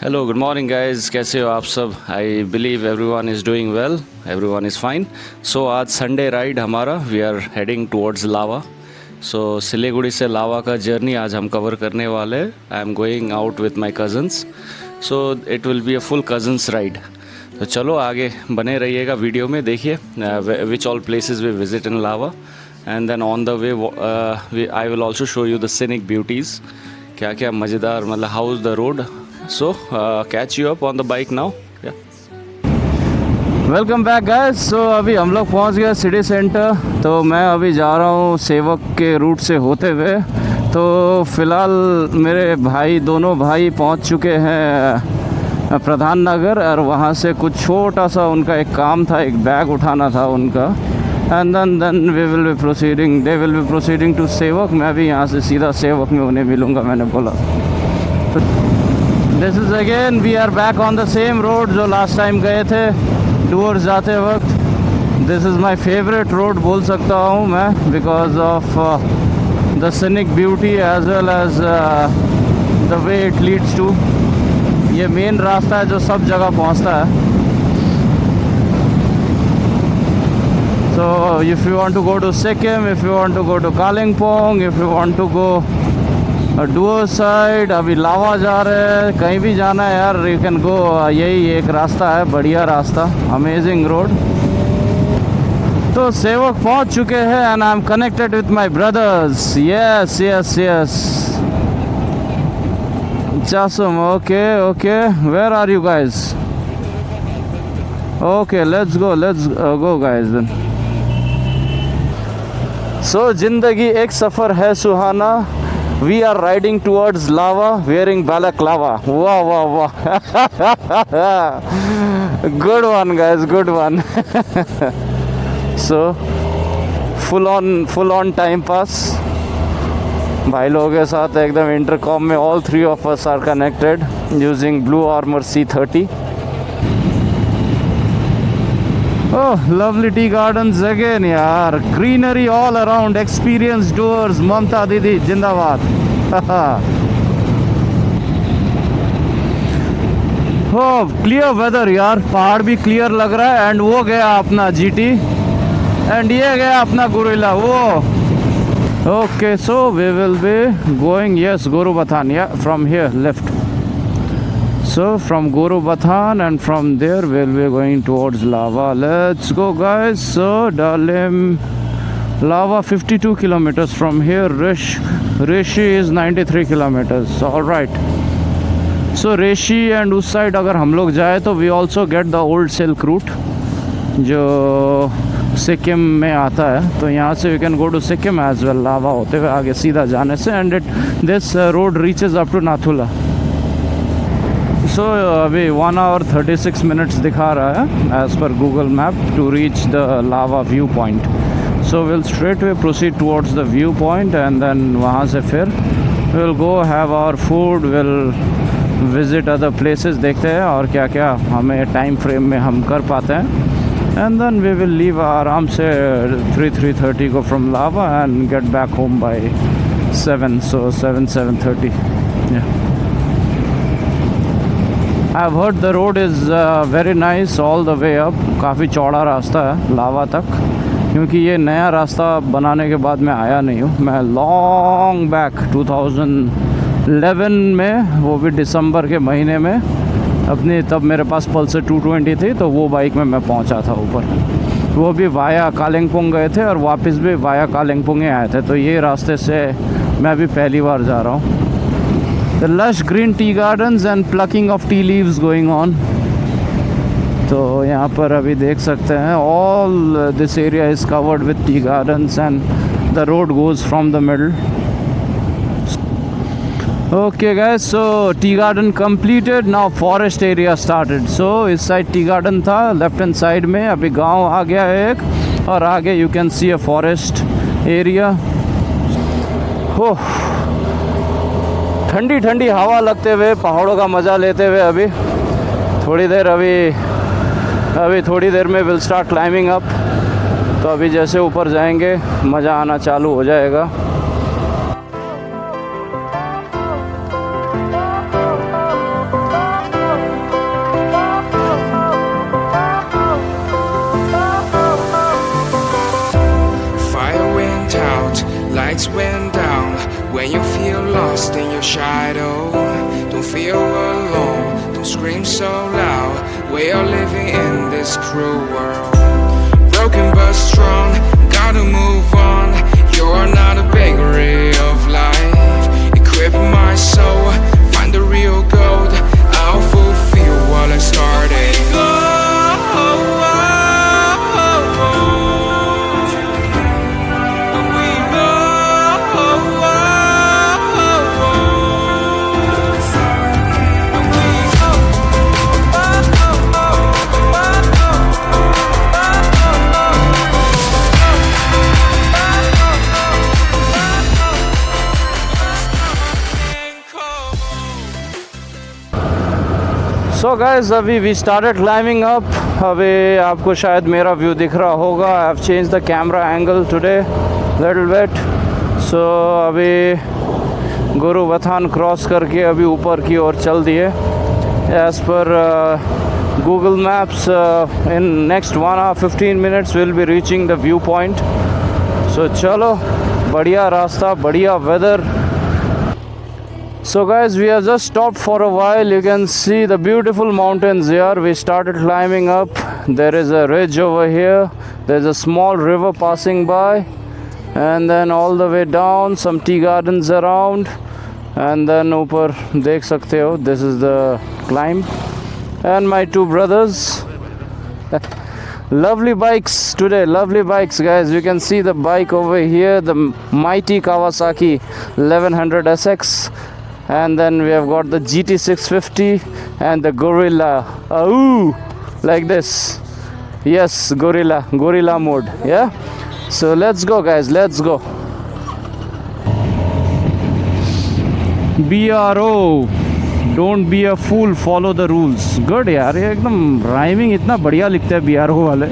Hello good morning guys, कैसे हो आप सब? I believe everyone is doing well, everyone is fine. So आज संडे राइड हमारा, we are heading towards Lava. So Siliguri से लावा का जर्नी आज हम कवर करने वाले। I am going out with my cousins, so it will be a full cousins ride. तो चलो आगे बने रहिएगा, वीडियो में देखिए which all places we visit in Lava, and then on the way I will also show you the scenic beauties. क्या क्या मज़ेदार, मतलब how is the road. So catch you up on the bike now. Welcome back guys. So अभी हम लोग पहुंच गए city centre. तो मैं अभी जा रहा हूं सेवक के रूट से होते हुए। तो फ़िलहाल मेरे भाई, दोनों भाई पहुंच चुके हैं प्रधान नगर, और वहां से कुछ छोटा सा उनका एक काम था, एक बैग उठाना था उनका। And then we will be proceeding, they will be proceeding to Sevoke. मैं भी यहाँ से सीधा सेवक में उन्हें मिलूँगा, मैंने बोला। This is again we are back on the same road जो लास्ट टाइम गए थे टूर जाते वक्त। This is my favourite road बोल सकता हूँ मैं, because of the scenic beauty as well as the way it leads to. ये मेन रास्ता है जो सब जगह पहुँचता है। So if you want to go to Sikkim, if you want to go to Kalimpong, if you want to go doer side, अभी लावा जा रहे हैं, कहीं भी जाना है यार, यू कैन गो। यही एक रास्ता है, बढ़िया रास्ता, अमेजिंग रोड। तो सेवक पहुंच चुके हैं and I am connected with my brothers. Yes yes yes, चासम, okay okay, where are you guys? Okay, let's go guys then. So जिंदगी एक सफ़र है सुहाना, we are riding towards lava wearing balaclava. Wow wow wow. Good one guys, good one. So full on time pass भाई लोगों के साथ एकदम intercom में। all three of us are connected using Blue Armor C30. Oh, lovely tea gardens again यार, greenery all around, experienced doers, ममता दीदी जिंदाबाद। oh, clear weather यार, पहाड़ भी क्लियर लग रहा है। एंड वो गया अपना GT, एंड ये गया अपना गोरिल्ला वो। Okay, so we will be going, yes, Gorubathan, yeah from here left. So from Gorubathan, and from there we'll be going towards Lava. Let's go guys. So Dalim, Lava 52 kilometers from here. Rishi is 93 kilometers. All right. So Rishi and उस side अगर हम लोग जाए तो we also get the old Silk route जो सिक्किम में आता है। तो यहाँ से we can go to Sikkim as well, लावा होते हुए आगे सीधा जाने से। And this road reaches up to Nathula. सो अभी 1 hour 36 minutes दिखा रहा है एज़ पर Google map to reach the Lava view point. So will straight way proceed towards the view point, and then वहाँ से फिर will go have our food, will visit other places, देखते हैं और क्या क्या हमें टाइम फ्रेम में हम कर पाते हैं। And then we will leave आराम से 3:30 को from Lava and get back home by 7, so 7:30. I've heard the road is very nice all the way up. काफ़ी चौड़ा रास्ता है लावा तक, क्योंकि ये नया रास्ता बनाने के बाद मैं आया नहीं हूँ। मैं लॉन्ग बैक 2011 में, वो भी दिसंबर के महीने में अपनी, तब मेरे पास पल्सर 220 थी, तो वो बाइक में मैं पहुँचा था ऊपर। वो भी वाया कालिंपोंग गए थे और वापस भी वाया कालिंपोंग ही आए थे। तो ये रास्ते से मैं भी पहली बार जा रहा हूँ। The lush green tea gardens and plucking of tea leaves going on. तो यहाँ पर अभी देख सकते हैं all this area is covered with tea gardens and the road goes from the middle. Okay guys, so tea garden completed, now forest area started. So इस side tea garden था left hand side में, अभी गांव आ गया है एक, और आगे you can see a forest area. हो ठंडी ठंडी हवा लगते हुए, पहाड़ों का मज़ा लेते हुए अभी थोड़ी देर में विल स्टार्ट क्लाइंबिंग अप। तो अभी जैसे ऊपर जाएंगे मज़ा आना चालू हो जाएगा। lights went down, when you feel lost in your shadow, don't feel alone, don't scream so loud. We are living in this cruel world, broken but strong, gotta move on. You're not a bakery of life, equip my soul, find the real gold, I'll fulfill what I started. So guys, अभी we started climbing up. अभी आपको शायद मेरा view दिख रहा होगा. I have changed the camera angle today little bit. So अभी गुरुवथान cross करके अभी ऊपर की ओर चल दिए. As per Google Maps, in next 1 hour 15 minutes we'll be reaching the viewpoint. So चलो, बढ़िया रास्ता, बढ़िया weather. So guys, we have just stopped for a while. You can see the beautiful mountains here. We started climbing up. There is a ridge over here. There's a small river passing by, and then all the way down some tea gardens around, and then ऊपर देख सकते हो, this is the climb. And my two brothers, lovely bikes today, lovely bikes guys. You can see the bike over here, the mighty Kawasaki 1100 SX. And then we have got the GT650 and the Gorilla. Ooh, like this. Yes, Gorilla mode. Yeah. So let's go, guys. Let's go. BRO. Don't be a fool. Follow the rules. Good यार, ये एकदम rhyming इतना बढ़िया लिखते हैं BRO वाले.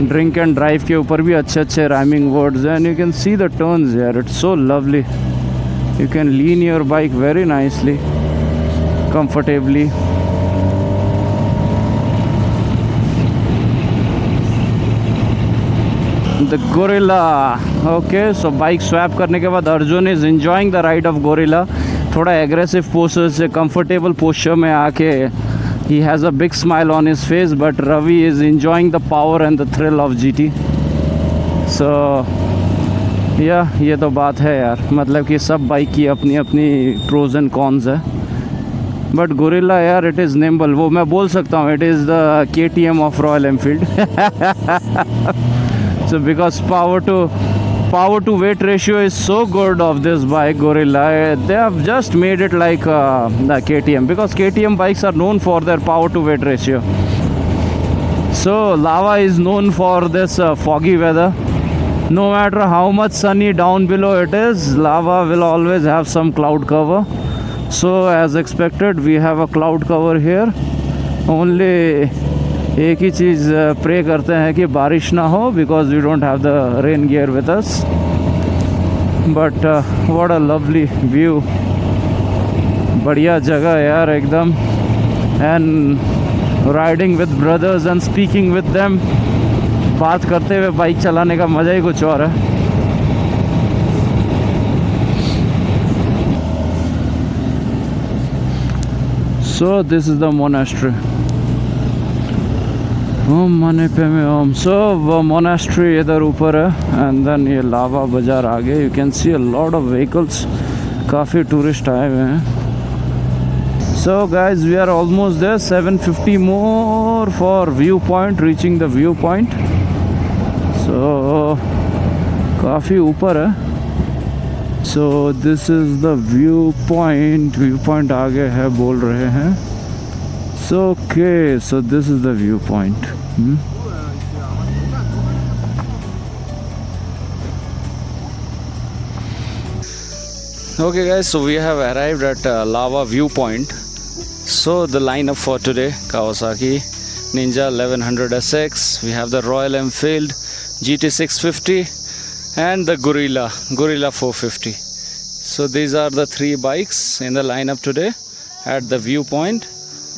Drink and drive के ऊपर भी अच्छे rhyming words हैं. And you can see the turns here. It's so lovely. You can lean your bike very nicely, comfortably. The Gorilla. Okay, so bike swap करने के बाद Arjun is enjoying the ride of Gorilla. थोड़ा aggressive posture से comfortable posture में आके he has a big smile on his face, but Ravi is enjoying the power and the thrill of GT. So ये तो बात है यार, मतलब कि सब बाइक की अपनी अपनी प्रोज एंड कॉन्स है. बट गोरिल्ला यार, इट इज़ निम्बल. वो मैं बोल सकता हूँ, it is the KTM of royal Enfield. So because power to weight ratio is so good of this bike Gorilla. They have just made it like the KTM, because KTM bikes are known for their power to weight ratio. So Lava is known for this foggy weather. No matter how much sunny down below it is, Lava will always have some cloud cover. So as expected, we have a cloud cover here. Only एक ही चीज़ pray करते हैं कि बारिश ना हो, because we don't have the rain gear with us. But what a lovely view. बढ़िया जगह यार एकदम. And riding with brothers and speaking with them, बात करते हुए बाइक चलाने का मज़ा ही कुछ और है. So this is the monastery. ओम मने पे में ओम. So वो monastery इधर ऊपर है, and then ये लावा बाजार आगे. You can see a lot of vehicles. काफ़ी टूरिस्ट आए हुए हैं. So guys, we are almost there. 750 more for viewpoint, reaching the viewpoint. So काफ़ी ऊपर है. So this is the viewpoint. Viewpoint आगे है बोल रहे हैं. So okay, so this is the viewpoint. Okay guys, so we have arrived at Lava viewpoint. So the lineup for today: Kawasaki Ninja 1100 SX, we have the Royal Enfield GT650 and the Gorilla 450. So these are the three bikes in the lineup today at the viewpoint,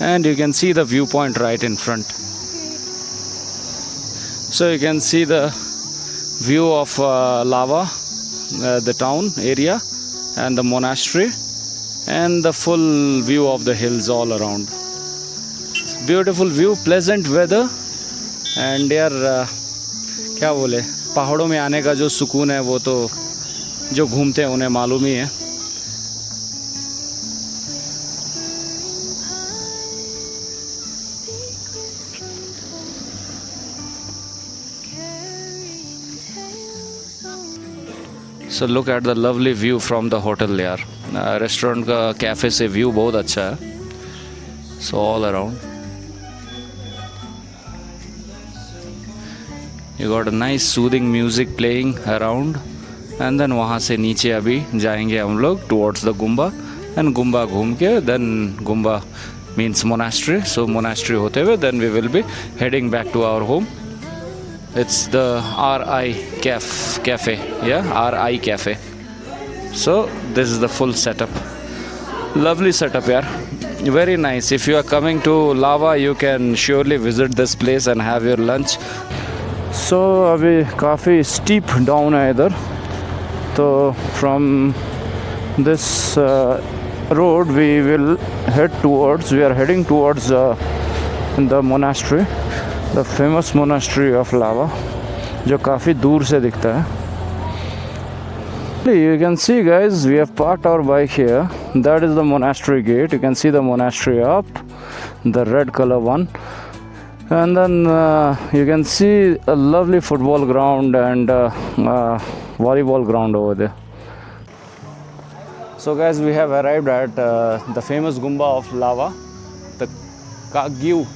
and you can see the viewpoint right in front. So you can see the view of lava, the town area and the monastery, and the full view of the hills all around. Beautiful view, pleasant weather, and यार क्या बोले, पहाड़ों में आने का जो सुकून है वो तो जो घूमते हैं उन्हें मालूम ही है. So look at the lovely view from the hotel यार. रेस्टोरेंट का कैफ़े से व्यू बहुत अच्छा है. So all around you got a nice soothing music playing around, and then वहाँ से नीचे अभी जाएंगे हम लोग towards the Gumba, and Gumba घूम के then Gumba means monastery, so monastery होते हुए then we will be heading back to our home. It's the RI cafe, yeah, RI cafe. So this is the full setup. Lovely setup यार, very nice. If you are coming to Lava, you can surely visit this place and have your lunch. So अभी काफ़ी steep down है इधर, तो from this road we are heading towards the monastery, the famous monastery of Lava, जो काफ़ी दूर से दिखता है. You can see guys, we have parked our bike here. That is the monastery gate. You can see the monastery up, the red color one, and then you can see a lovely football ground and volleyball ground over there. So guys, we have arrived at the famous Gumba of Lava, the Kagyu.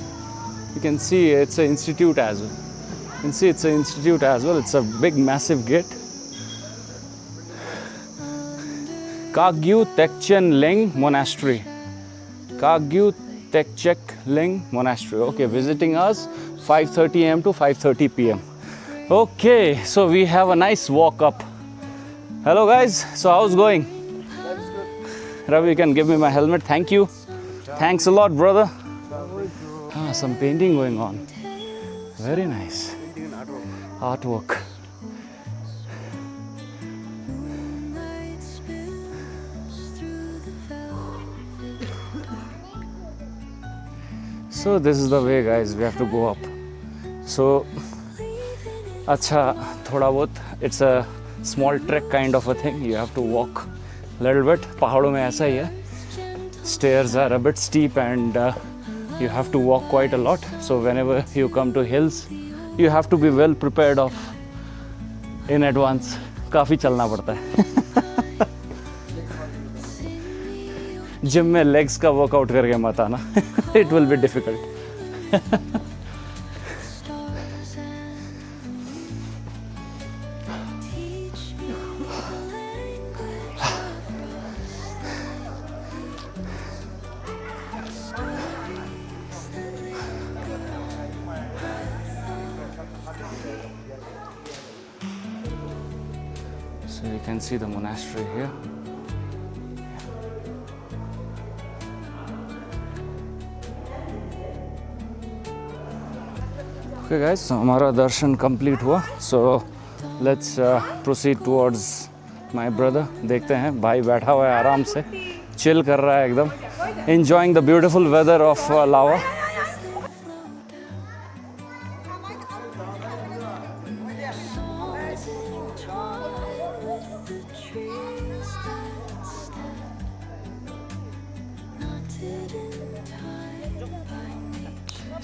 You can see it's an institute as well. You can see it's an institute as well. It's a big massive gate. Kagyu Tekchen Ling Monastery. Kagyu Tekchek Ling Monastery. Okay, visiting us 5:30 a.m. to 5:30 p.m. Okay, so we have a nice walk up. Hello guys, so how's going? That's good. Ravi, you can give me my helmet. Thank you. Thanks a lot, brother. Some painting going on. Very nice. Painting and Artwork. So this is the way guys, we have to go up. So अच्छा थोड़ा बहुत, it's a small trek kind of a thing. You have to walk a little bit. पहाड़ों में ऐसा ही है. Stairs are a bit steep and you have to walk quite a lot. So whenever you come to hills, you have to be well prepared of in advance. काफ़ी चलना पड़ता है. Gym में legs का वर्कआउट करके मत आना. It will be difficult. So you can see the monastery here. Okay guys, so हमारा दर्शन कंप्लीट हुआ. So let's proceed towards my brother. देखते हैं, भाई बैठा हुआ है आराम से, चिल कर रहा है एकदम, enjoying the beautiful weather of Lava.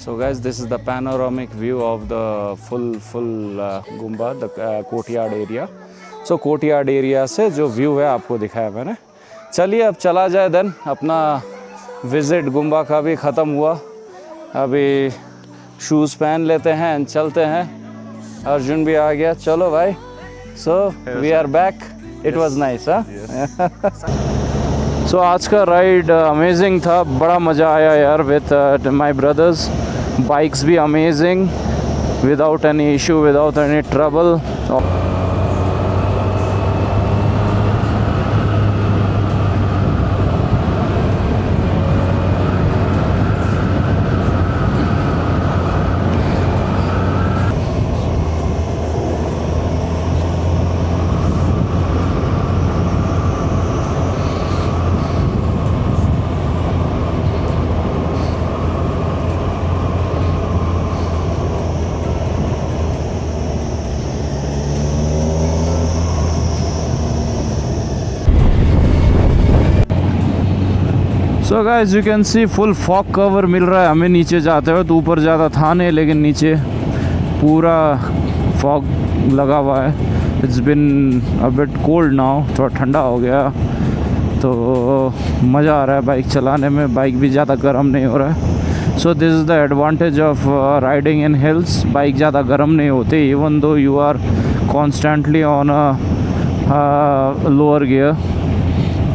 So guys, this is the panoramic view of the full Gumba, the courtyard area. So courtyard area से जो view है आपको दिखाया मैंने. चलिए अब चला जाए देन. अपना visit Gumba का भी ख़त्म हुआ. अभी shoes पहन लेते हैं and चलते हैं. अर्जुन भी आ गया. चलो भाई. So we are back. It was nice, huh? So आज का ride amazing था. बड़ा मज़ा आया यार with my brothers. Bikes be amazing, without any issue, without any trouble. So guys you can see full fog cover मिल रहा है हमें नीचे जाते हुए, तो ऊपर ज़्यादा था नहीं लेकिन नीचे पूरा फॉग लगा हुआ है। It's been a bit cold now, थोड़ा ठंडा हो गया, तो मज़ा आ रहा है बाइक चलाने में, बाइक भी ज़्यादा गर्म नहीं हो रहा है। So this is the advantage of riding in hills, bike ज़्यादा गर्म नहीं होती even though you are constantly on a lower gear,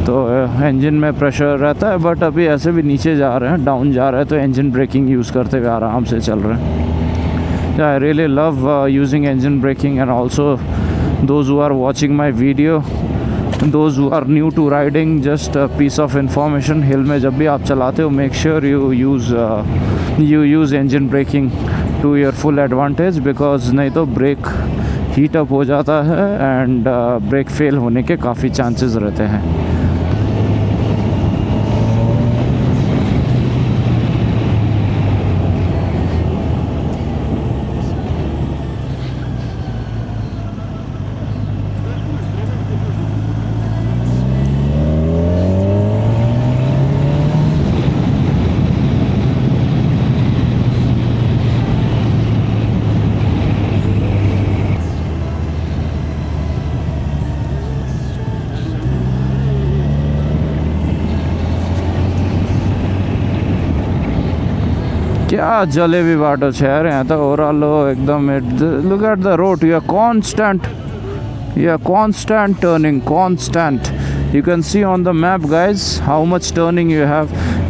तो इंजन में प्रेशर रहता है। बट अभी ऐसे भी नीचे जा रहे हैं, डाउन जा रहे हैं, तो इंजन ब्रेकिंग यूज़ करते हुए आराम से चल रहे हैं। I really love using engine braking and also those who are watching my video, those who are new to riding, just a piece of information, हिल में जब भी आप चलाते हो make sure you use engine braking to your full advantage, because नहीं तो break heat up हो जाता है एंड ब्रेक फेल होने के काफ़ी चांसेस रहते हैं। क्या जलेबी बाटो छ यार यहाँ तो ओह्रालो एकदम। Look at the road, you are constant turning, constant. You can see on the map guys how much turning you have.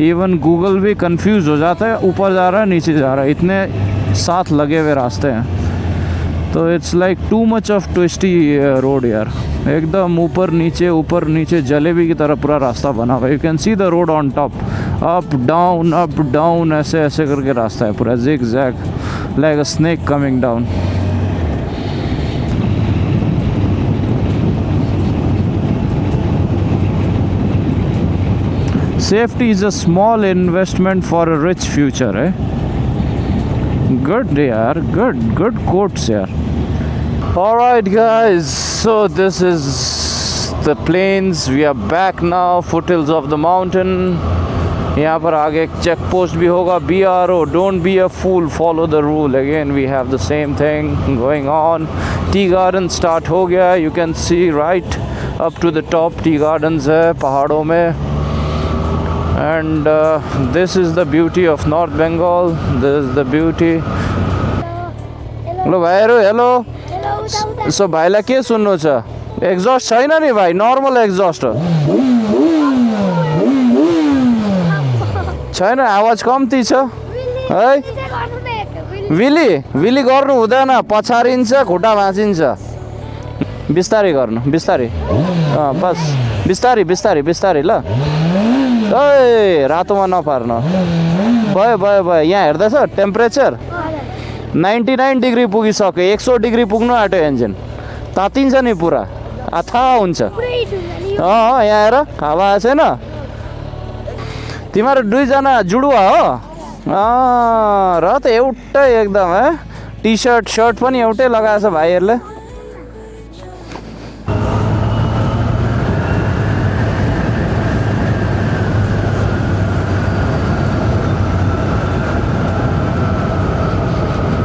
Even Google भी confused हो जाता है, ऊपर जा रहा है नीचे जा रहा है, इतने साथ लगे हुए रास्ते हैं। तो it's like too much of twisty road यार, एकदम ऊपर नीचे जलेबी की तरह पूरा रास्ता बना हुआ है। You can see the road on top, up down ऐसे ऐसे करके रास्ता है पूरा zigzag, like a snake coming down. Safety is a small investment for a rich future है। गुड यार, गुड कोट्स यार। Alright guys, so this is the plains. We are back now, foothills of the mountain. यहाँ पर आगे एक check post भी होगा, BRO, don't be a fool, follow the rule. Again we have the same thing going on. Tea garden start हो गया, you can see right up to the top tea gardens है पहाड़ों में। And this is the beauty of North Bengal. This is the beauty. Hello भाइहरू, hello. सो भाइलाई के सुन्नु छ? एक्जस्ट छैन नि भाइ, नर्मल एक्जस्ट हो, छैन, आवाज कम्ती छ है। विली गर्नु हुँदैन, पछारिन्छ, खुट्टा भाँचिन्छ। बिस्तारै गर्नु, बिस्तारै, बस बिस्तारै ल। ए रातोमा नपार्नु। भयो यहाँ हेर्दैछ टेम्परेचर 99 डिग्री पुगिसक्यो, 100 डिग्री पुग्नु आँट्यो, इन्जिन तातिन्छ नि पुरा, थाहा हुन्छ। यहाँ हेर, हावा आएको छैन। तिमीहरू दुईजना जुडुवा हो र त एउटै एकदम है, टी शर्ट पनि एउटै लगाएछ भाइहरूले।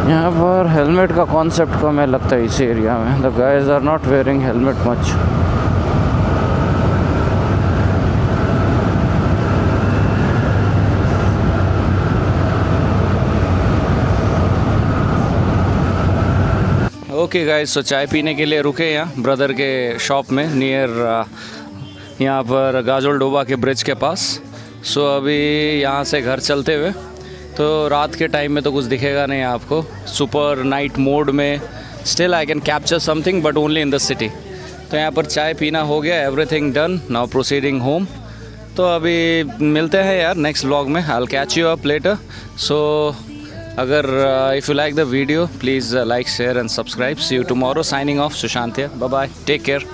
यहाँ पर हेलमेट का कॉन्सेप्ट कम है लगता है इस एरिया में। The guys are not wearing helmet much. Okay guys, so चाय पीने के लिए रुके यहाँ ब्रदर के शॉप में नियर यहाँ पर गाजोल डोबा के ब्रिज के पास। सो अभी यहाँ से घर चलते हुए, तो रात के टाइम में तो कुछ दिखेगा नहीं आपको, सुपर नाइट मोड में still I can capture something but only in the city. तो यहाँ पर चाय पीना हो गया, everything done, now proceeding home. तो अभी मिलते हैं यार नेक्स्ट व्लॉग में, I will catch you up later. So अगर if you like the video please like share and subscribe. See you tomorrow, signing off, Sushant, bye bye, take care.